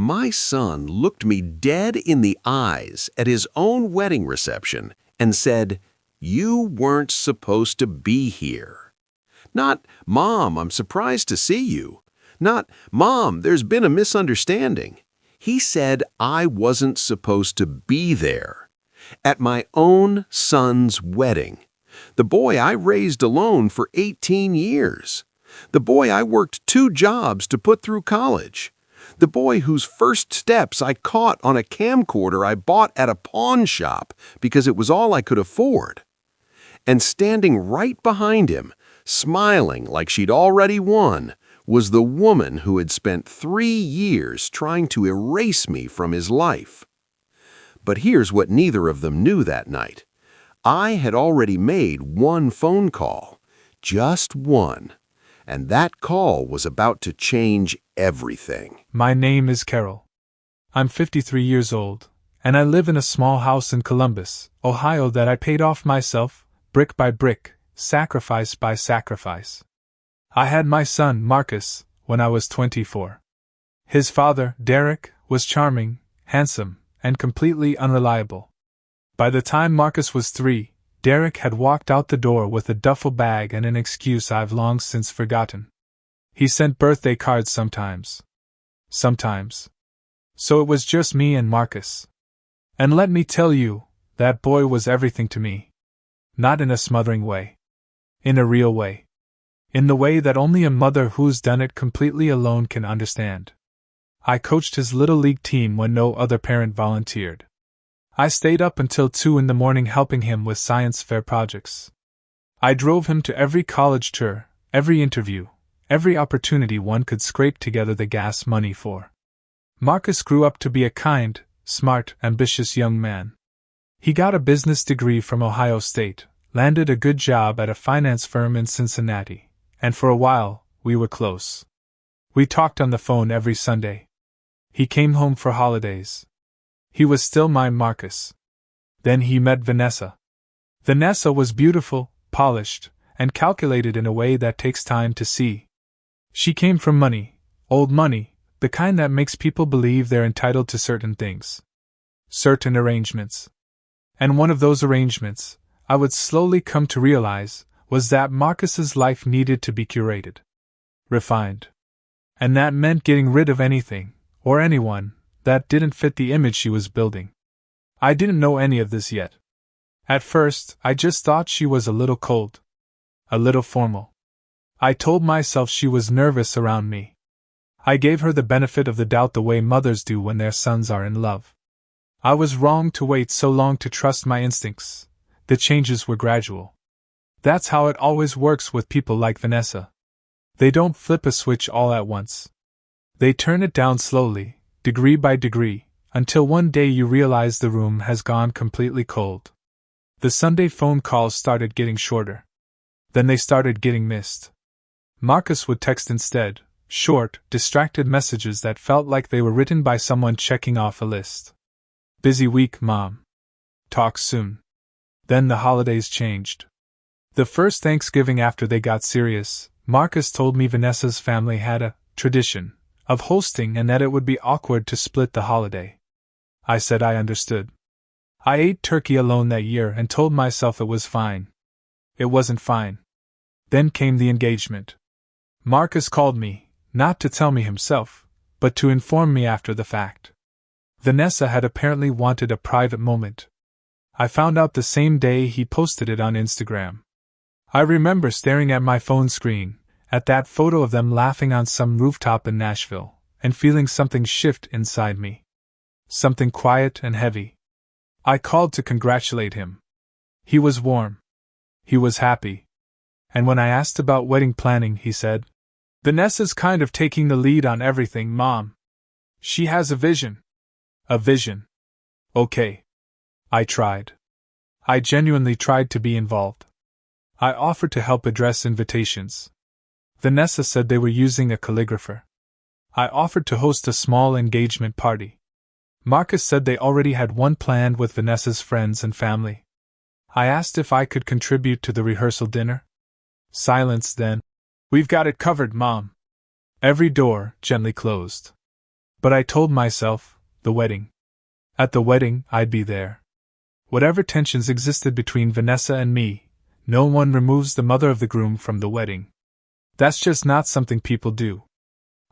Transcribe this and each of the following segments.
My son looked me dead in the eyes at his own wedding reception and said, "You weren't supposed to be here." Not, "Mom, I'm surprised to see you." Not, "Mom, there's been a misunderstanding." He said I wasn't supposed to be there. At my own son's wedding. The boy I raised alone for 18 years. The boy I worked 2 jobs to put through college. The boy whose first steps I caught on a camcorder I bought at a pawn shop because it was all I could afford. And standing right behind him, smiling like she'd already won, was the woman who had spent 3 years trying to erase me from his life. But here's what neither of them knew that night. I had already made one phone call, just one, and that call was about to change everything. My name is Carol. I'm 53 years old, and I live in a small house in Columbus, Ohio that I paid off myself, brick by brick, sacrifice by sacrifice. I had my son, Marcus, when I was 24. His father, Derek, was charming, handsome, and completely unreliable. By the time Marcus was 3, Derek had walked out the door with a duffel bag and an excuse I've long since forgotten. He sent birthday cards sometimes. So it was just me and Marcus. And let me tell you, that boy was everything to me. Not in a smothering way. In a real way. In the way that only a mother who's done it completely alone can understand. I coached his little league team when no other parent volunteered. I stayed up until 2 in the morning helping him with science fair projects. I drove him to every college tour, every interview, every opportunity one could scrape together the gas money for. Marcus grew up to be a kind, smart, ambitious young man. He got a business degree from Ohio State, landed a good job at a finance firm in Cincinnati, and for a while, we were close. We talked on the phone every Sunday. He came home for holidays. He was still my Marcus. Then he met Vanessa. Vanessa was beautiful, polished, and calculated in a way that takes time to see. She came from money, old money, the kind that makes people believe they're entitled to certain things. Certain arrangements. And one of those arrangements, I would slowly come to realize, was that Marcus's life needed to be curated. Refined. And that meant getting rid of anything, or anyone, that didn't fit the image she was building. I didn't know any of this yet. At first, I just thought she was a little cold. A little formal. I told myself she was nervous around me. I gave her the benefit of the doubt the way mothers do when their sons are in love. I was wrong to wait so long to trust my instincts. The changes were gradual. That's how it always works with people like Vanessa. They don't flip a switch all at once. They turn it down slowly, degree by degree, until one day you realize the room has gone completely cold. The Sunday phone calls started getting shorter. Then they started getting missed. Marcus would text instead, short, distracted messages that felt like they were written by someone checking off a list. Busy week, Mom. Talk soon. Then the holidays changed. The first Thanksgiving after they got serious, Marcus told me Vanessa's family had a tradition of hosting and that it would be awkward to split the holiday. I said I understood. I ate turkey alone that year and told myself it was fine. It wasn't fine. Then came the engagement. Marcus called me, not to tell me himself, but to inform me after the fact. Vanessa had apparently wanted a private moment. I found out the same day he posted it on Instagram. I remember staring at my phone screen, at that photo of them laughing on some rooftop in Nashville, and feeling something shift inside me. Something quiet and heavy. I called to congratulate him. He was warm. He was happy. And when I asked about wedding planning, he said, "Vanessa's kind of taking the lead on everything, Mom. She has a vision." A vision. Okay. I tried. I genuinely tried to be involved. I offered to help address invitations. Vanessa said they were using a calligrapher. I offered to host a small engagement party. Marcus said they already had one planned with Vanessa's friends and family. I asked if I could contribute to the rehearsal dinner. Silence then. "We've got it covered, Mom." Every door gently closed. But I told myself, the wedding. At the wedding, I'd be there. Whatever tensions existed between Vanessa and me, no one removes the mother of the groom from the wedding. That's just not something people do.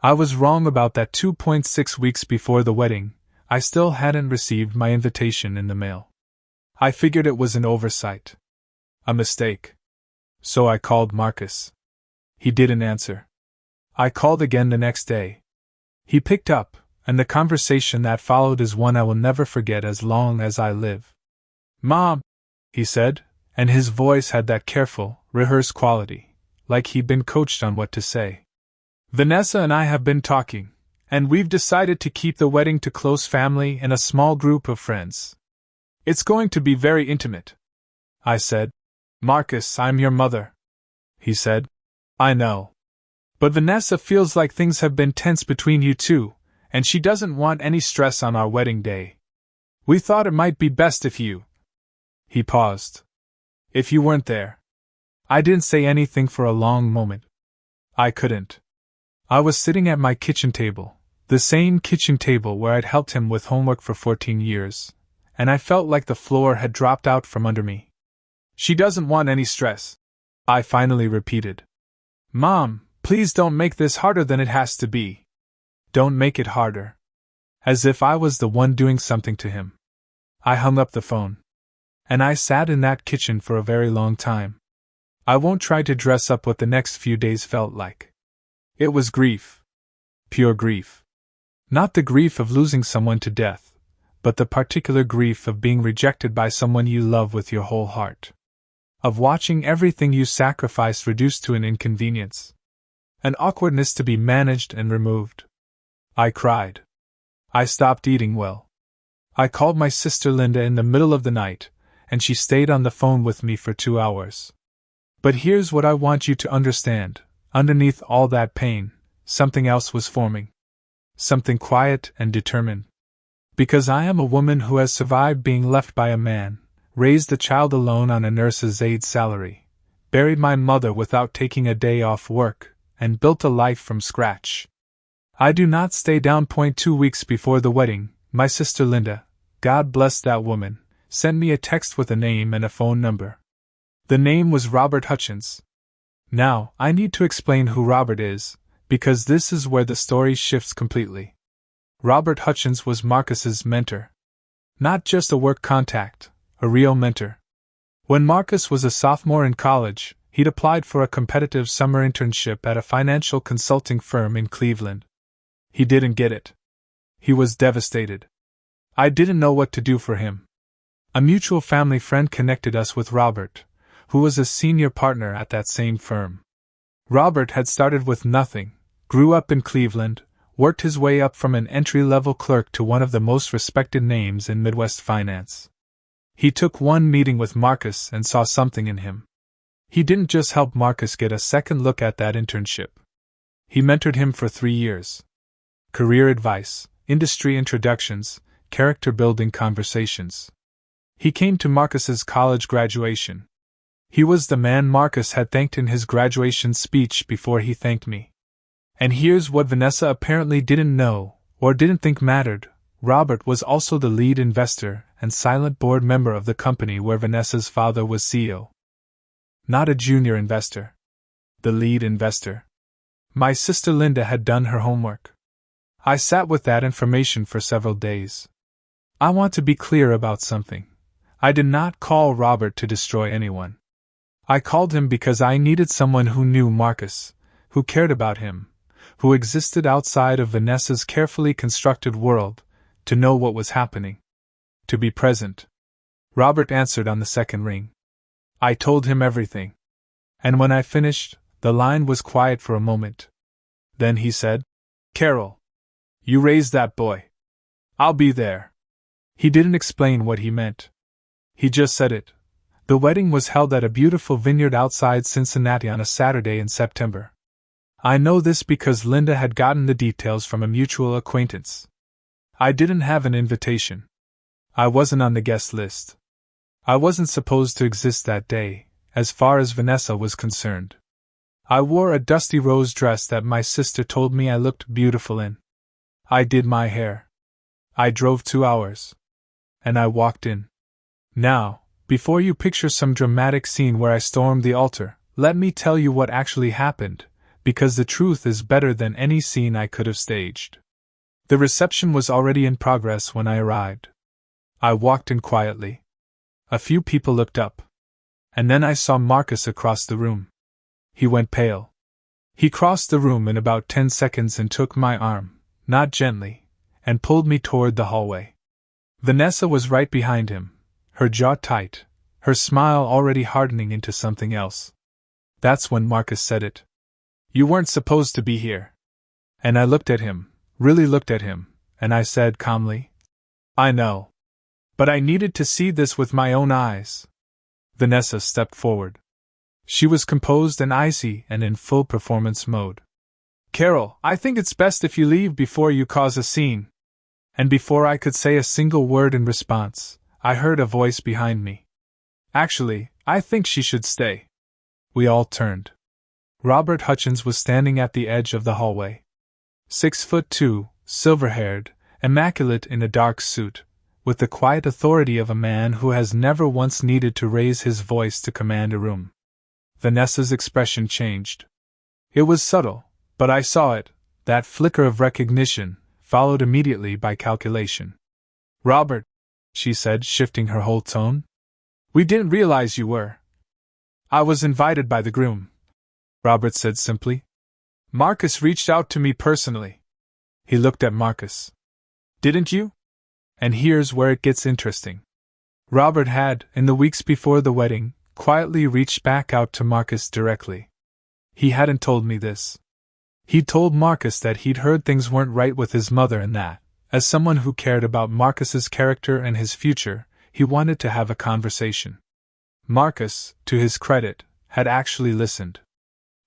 I was wrong about that. 2.6 weeks before the wedding, I still hadn't received my invitation in the mail. I figured it was an oversight. A mistake. So I called Marcus. He didn't answer. I called again the next day. He picked up, and the conversation that followed is one I will never forget as long as I live. "Mom," he said, and his voice had that careful, rehearsed quality, like he'd been coached on what to say. "Vanessa and I have been talking, and we've decided to keep the wedding to close family and a small group of friends. It's going to be very intimate." I said. "Marcus, I'm your mother." He said. "I know. But Vanessa feels like things have been tense between you two, and she doesn't want any stress on our wedding day. We thought it might be best if you—" He paused. "If you weren't there." I didn't say anything for a long moment. I couldn't. I was sitting at my kitchen table, the same kitchen table where I'd helped him with homework for 14 years, and I felt like the floor had dropped out from under me. "She doesn't want any stress," I finally repeated. "Mom, please don't make this harder than it has to be." "Don't make it harder." As if I was the one doing something to him. I hung up the phone. And I sat in that kitchen for a very long time. I won't try to dress up what the next few days felt like. It was grief. Pure grief. Not the grief of losing someone to death, but the particular grief of being rejected by someone you love with your whole heart. Of watching everything you sacrificed reduced to an inconvenience. An awkwardness to be managed and removed. I cried. I stopped eating well. I called my sister Linda in the middle of the night, and she stayed on the phone with me for 2 hours. But here's what I want you to understand. Underneath all that pain, something else was forming. Something quiet and determined. Because I am a woman who has survived being left by a man, raised a child alone on a nurse's aide salary, buried my mother without taking a day off work, and built a life from scratch. I do not stay down. 2 weeks before the wedding, my sister Linda, God bless that woman, sent me a text with a name and a phone number. The name was Robert Hutchins. Now, I need to explain who Robert is, because this is where the story shifts completely. Robert Hutchins was Marcus's mentor. Not just a work contact, a real mentor. When Marcus was a sophomore in college, he'd applied for a competitive summer internship at a financial consulting firm in Cleveland. He didn't get it. He was devastated. I didn't know what to do for him. A mutual family friend connected us with Robert, who was a senior partner at that same firm. Robert had started with nothing, grew up in Cleveland, worked his way up from an entry-level clerk to one of the most respected names in Midwest finance. He took one meeting with Marcus and saw something in him. He didn't just help Marcus get a second look at that internship. He mentored him for 3 years. Career advice, industry introductions, character-building conversations. He came to Marcus's college graduation. He was the man Marcus had thanked in his graduation speech before he thanked me. And here's what Vanessa apparently didn't know, or didn't think mattered. Robert was also the lead investor and silent board member of the company where Vanessa's father was CEO. Not a junior investor. The lead investor. My sister Linda had done her homework. I sat with that information for several days. I want to be clear about something. I did not call Robert to destroy anyone. I called him because I needed someone who knew Marcus, who cared about him, who existed outside of Vanessa's carefully constructed world, to know what was happening. To be present. Robert answered on the second ring. I told him everything. And when I finished, the line was quiet for a moment. Then he said, "Carol, you raised that boy. I'll be there." He didn't explain what he meant. He just said it. The wedding was held at a beautiful vineyard outside Cincinnati on a Saturday in September. I know this because Linda had gotten the details from a mutual acquaintance. I didn't have an invitation. I wasn't on the guest list. I wasn't supposed to exist that day, as far as Vanessa was concerned. I wore a dusty rose dress that my sister told me I looked beautiful in. I did my hair. I drove 2 hours. And I walked in. Now, before you picture some dramatic scene where I stormed the altar, let me tell you what actually happened, because the truth is better than any scene I could have staged. The reception was already in progress when I arrived. I walked in quietly. A few people looked up. And then I saw Marcus across the room. He went pale. He crossed the room in about 10 seconds and took my arm, not gently, and pulled me toward the hallway. Vanessa was right behind him, her jaw tight, her smile already hardening into something else. That's when Marcus said it. "You weren't supposed to be here." And I looked at him, really looked at him, and I said calmly, "I know. But I needed to see this with my own eyes." Vanessa stepped forward. She was composed and icy and in full performance mode. "Carol, I think it's best if you leave before you cause a scene." And before I could say a single word in response, I heard a voice behind me. "Actually, I think she should stay." We all turned. Robert Hutchins was standing at the edge of the hallway. 6'2", silver-haired, immaculate in a dark suit, with the quiet authority of a man who has never once needed to raise his voice to command a room. Vanessa's expression changed. It was subtle, but I saw it, that flicker of recognition, followed immediately by calculation. "Robert," she said, shifting her whole tone, "we didn't realize you were." "I was invited by the groom," Robert said simply. "Marcus reached out to me personally." He looked at Marcus. "Didn't you?" And here's where it gets interesting. Robert had, in the weeks before the wedding, quietly reached back out to Marcus directly. He hadn't told me this. He'd told Marcus that he'd heard things weren't right with his mother and that, as someone who cared about Marcus's character and his future, he wanted to have a conversation. Marcus, to his credit, had actually listened.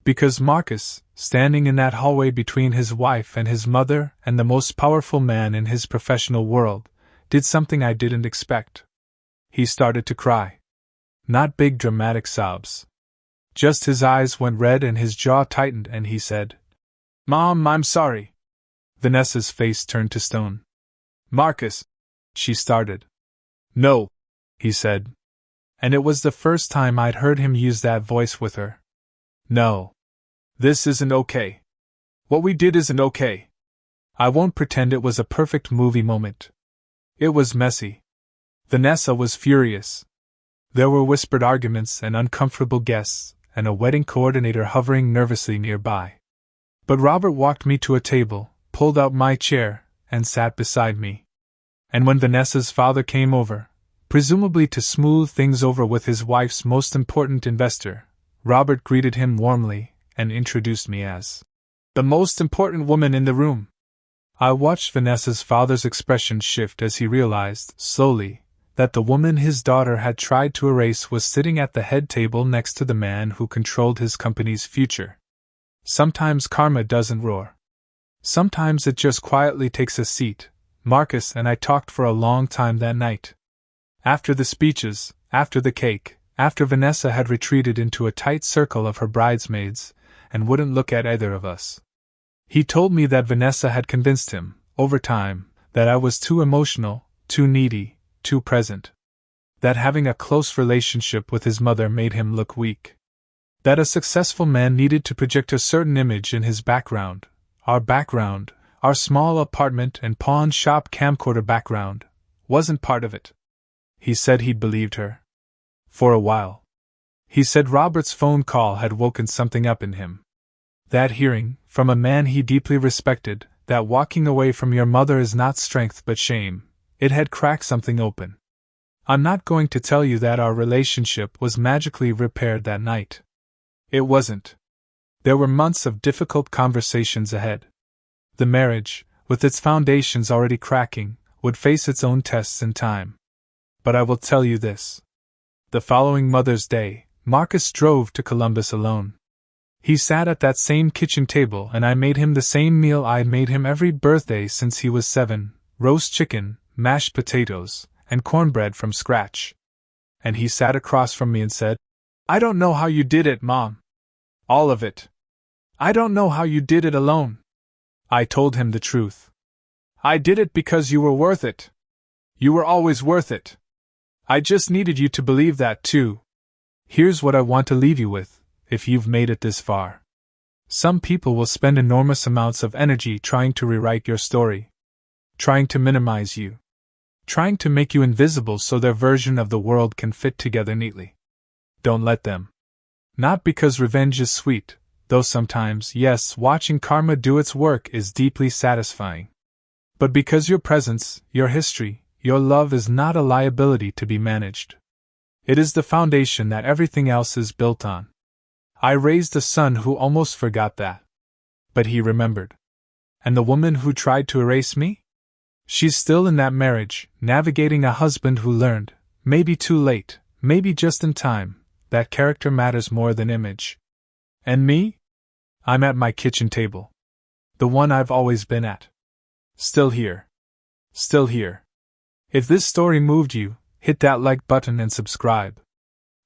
Because Marcus, standing in that hallway between his wife and his mother and the most powerful man in his professional world, did something I didn't expect. He started to cry. Not big dramatic sobs. Just his eyes went red and his jaw tightened and he said, "Mom, I'm sorry." Vanessa's face turned to stone. "Marcus," she started. "No," he said. And it was the first time I'd heard him use that voice with her. "No. This isn't okay. What we did isn't okay." I won't pretend it was a perfect movie moment. It was messy. Vanessa was furious. There were whispered arguments and uncomfortable guests, and a wedding coordinator hovering nervously nearby. But Robert walked me to a table, pulled out my chair, and sat beside me. And when Vanessa's father came over, presumably to smooth things over with his wife's most important investor, Robert greeted him warmly and introduced me as the most important woman in the room. I watched Vanessa's father's expression shift as he realized, slowly, that the woman his daughter had tried to erase was sitting at the head table next to the man who controlled his company's future. Sometimes karma doesn't roar. Sometimes it just quietly takes a seat. Marcus and I talked for a long time that night. After the speeches, after the cake, after Vanessa had retreated into a tight circle of her bridesmaids, and wouldn't look at either of us. He told me that Vanessa had convinced him, over time, that I was too emotional, too needy, too present. That having a close relationship with his mother made him look weak. That a successful man needed to project a certain image in his background, our small apartment and pawn shop camcorder background, wasn't part of it. He said he'd believed her. For a while. He said Robert's phone call had woken something up in him. That hearing, from a man he deeply respected, that walking away from your mother is not strength but shame, it had cracked something open. I'm not going to tell you that our relationship was magically repaired that night. It wasn't. There were months of difficult conversations ahead. The marriage, with its foundations already cracking, would face its own tests in time. But I will tell you this. The following Mother's Day, Marcus drove to Columbus alone. He sat at that same kitchen table and I made him the same meal I'd made him every birthday since he was 7, roast chicken, mashed potatoes, and cornbread from scratch. And he sat across from me and said, "I don't know how you did it, Mom. All of it. I don't know how you did it alone." I told him the truth. I did it because you were worth it. You were always worth it. I just needed you to believe that too. Here's what I want to leave you with, if you've made it this far. Some people will spend enormous amounts of energy trying to rewrite your story, trying to minimize you, trying to make you invisible so their version of the world can fit together neatly. Don't let them. Not because revenge is sweet, though sometimes, yes, watching karma do its work is deeply satisfying. But because your presence, your history, your love is not a liability to be managed. It is the foundation that everything else is built on. I raised a son who almost forgot that. But he remembered. And the woman who tried to erase me? She's still in that marriage, navigating a husband who learned, maybe too late, maybe just in time, that character matters more than image. And me? I'm at my kitchen table. The one I've always been at. Still here. Still here. If this story moved you, hit that like button and subscribe.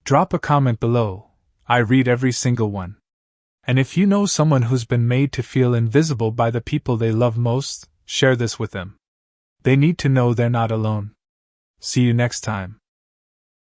Drop a comment below. I read every single one. And if you know someone who's been made to feel invisible by the people they love most, share this with them. They need to know they're not alone. See you next time.